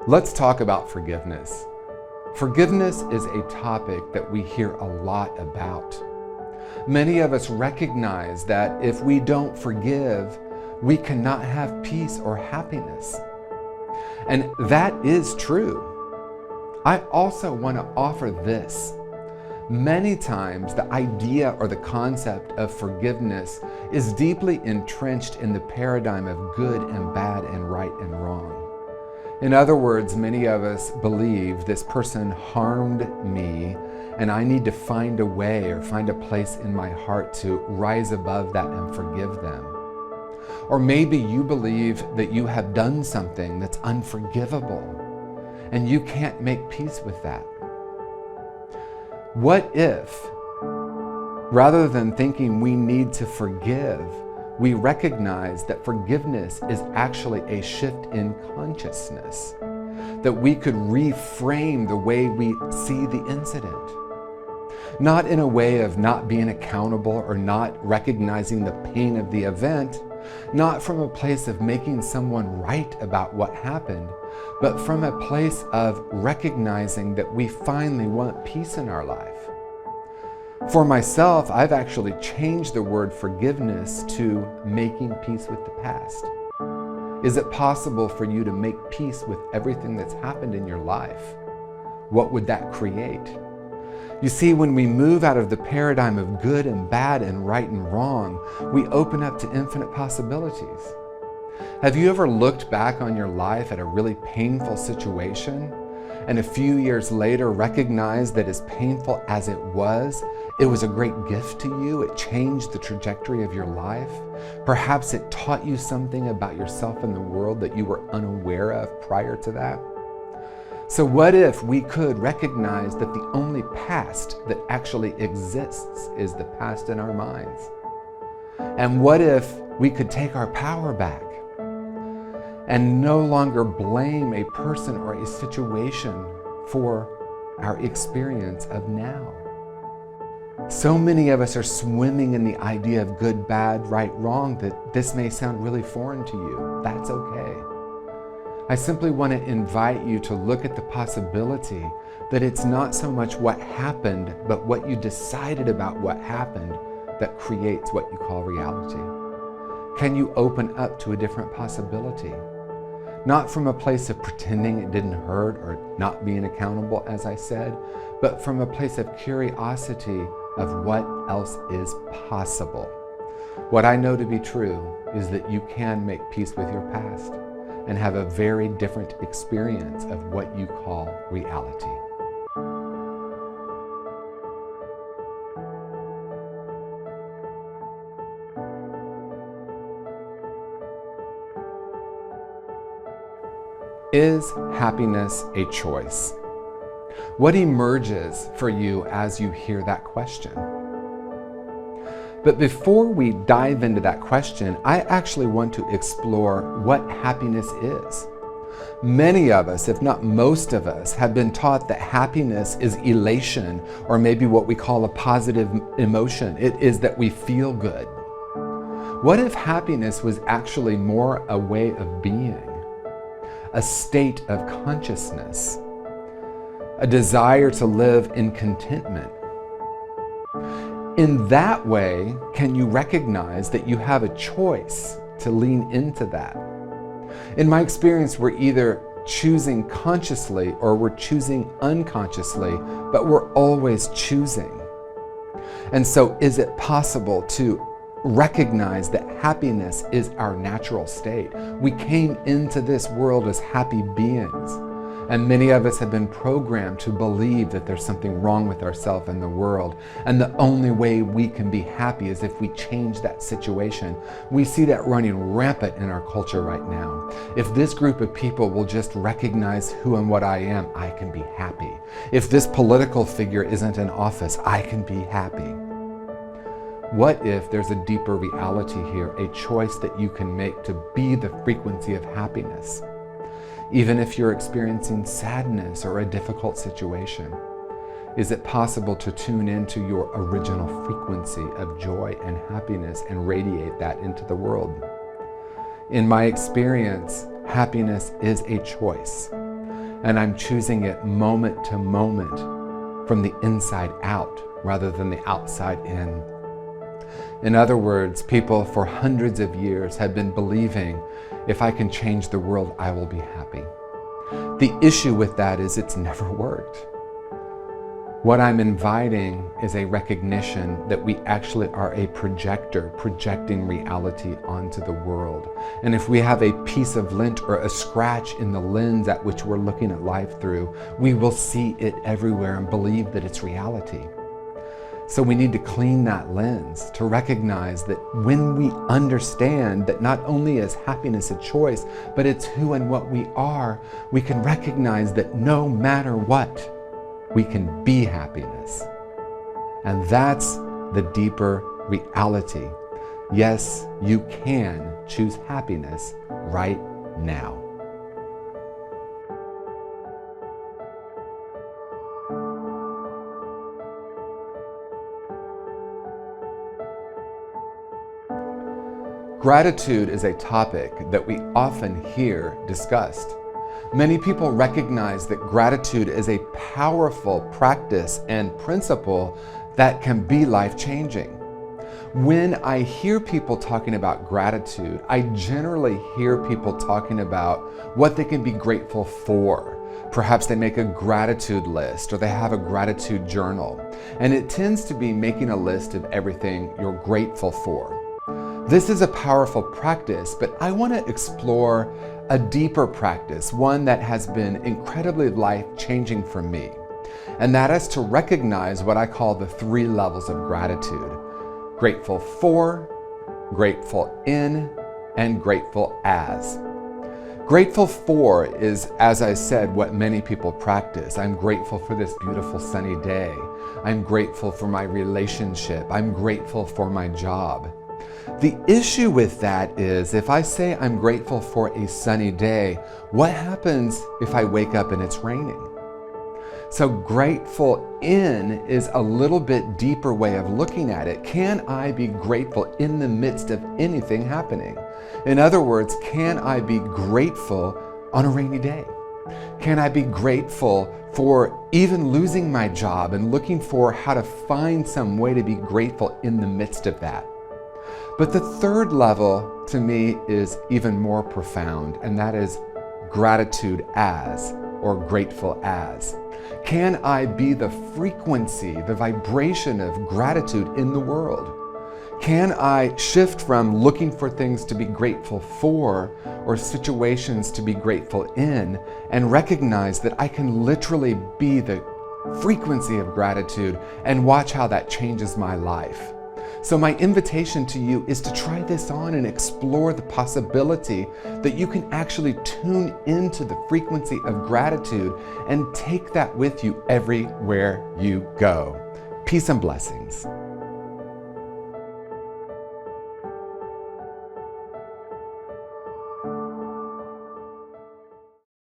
Let's talk about forgiveness. Forgiveness is a topic that we hear a lot about. Many of us recognize that if we don't forgive, we cannot have peace or happiness. And that is true. I also want to offer this. Many times the idea or the concept of forgiveness is deeply entrenched in the paradigm of good and bad and right and wrong. In other words, many of us believe this person harmed me and I need to find a way or find a place in my heart to rise above that and forgive them. Or maybe you believe that you have done something that's unforgivable and you can't make peace with that. What if, rather than thinking we need to forgive, we recognize that forgiveness is actually a shift in consciousness, that we could reframe the way we see the incident? Not in a way of not being accountable or not recognizing the pain of the event, not from a place of making someone right about what happened, but from a place of recognizing that we finally want peace in our life. For myself, I've actually changed the word forgiveness to making peace with the past. Is it possible for you to make peace with everything that's happened in your life? What would that create? You see, when we move out of the paradigm of good and bad and right and wrong, we open up to infinite possibilities. Have you ever looked back on your life at a really painful situation and a few years later recognized that as painful as it was a great gift to you? It changed the trajectory of your life. Perhaps it taught you something about yourself and the world that you were unaware of prior to that. So what if we could recognize that the only past that actually exists is the past in our minds? And what if we could take our power back and no longer blame a person or a situation for our experience of now? So many of us are swimming in the idea of good, bad, right, wrong that this may sound really foreign to you. That's okay. I simply want to invite you to look at the possibility that it's not so much what happened, but what you decided about what happened that creates what you call reality. Can you open up to a different possibility? Not from a place of pretending it didn't hurt or not being accountable, as I said, but from a place of curiosity of what else is possible. What I know to be true is that you can make peace with your past and have a very different experience of what you call reality. Is happiness a choice? What emerges for you as you hear that question? But before we dive into that question, I actually want to explore what happiness is. Many of us, if not most of us, have been taught that happiness is elation, or maybe what we call a positive emotion. It is that we feel good. What if happiness was actually more a way of being, a state of consciousness, a desire to live in contentment? In that way, can you recognize that you have a choice to lean into that? In my experience, we're either choosing consciously or we're choosing unconsciously, but we're always choosing. And so is it possible to recognize that happiness is our natural state? We came into this world as happy beings. And many of us have been programmed to believe that there's something wrong with ourselves and the world. And the only way we can be happy is if we change that situation. We see that running rampant in our culture right now. If this group of people will just recognize who and what I am, I can be happy. If this political figure isn't in office, I can be happy. What if there's a deeper reality here, a choice that you can make to be the frequency of happiness? Even if you're experiencing sadness or a difficult situation, is it possible to tune into your original frequency of joy and happiness and radiate that into the world? In my experience, happiness is a choice. and I'm choosing it moment to moment from the inside out rather than the outside in. In other words, people for hundreds of years have been believing, if I can change the world, I will be happy. The issue with that is it's never worked. What I'm inviting is a recognition that we actually are a projector, projecting reality onto the world. And if we have a piece of lint or a scratch in the lens at which we're looking at life through, we will see it everywhere and believe that it's reality. So we need to clean that lens to recognize that when we understand that not only is happiness a choice, but it's who and what we are, we can recognize that no matter what, we can be happiness. And that's the deeper reality. Yes, you can choose happiness right now. Gratitude is a topic that we often hear discussed. Many people recognize that gratitude is a powerful practice and principle that can be life-changing. When I hear people talking about gratitude, I generally hear people talking about what they can be grateful for. Perhaps they make a gratitude list or they have a gratitude journal. And it tends to be making a list of everything you're grateful for. This is a powerful practice, but I want to explore a deeper practice, one that has been incredibly life-changing for me. And that is to recognize what I call the 3 levels of gratitude: grateful for, grateful in, and grateful as. Grateful for is, as I said, what many people practice. I'm grateful for this beautiful sunny day. I'm grateful for my relationship. I'm grateful for my job. The issue with that is, if I say I'm grateful for a sunny day, what happens if I wake up and it's raining? So grateful in is a little bit deeper way of looking at it. Can I be grateful in the midst of anything happening? In other words, can I be grateful on a rainy day? Can I be grateful for even losing my job and looking for how to find some way to be grateful in the midst of that? But the 3rd level to me is even more profound, and that is gratitude as, or grateful as. Can I be the frequency, the vibration of gratitude in the world? Can I shift from looking for things to be grateful for or situations to be grateful in and recognize that I can literally be the frequency of gratitude and watch how that changes my life? So my invitation to you is to try this on and explore the possibility that you can actually tune into the frequency of gratitude and take that with you everywhere you go. Peace and blessings.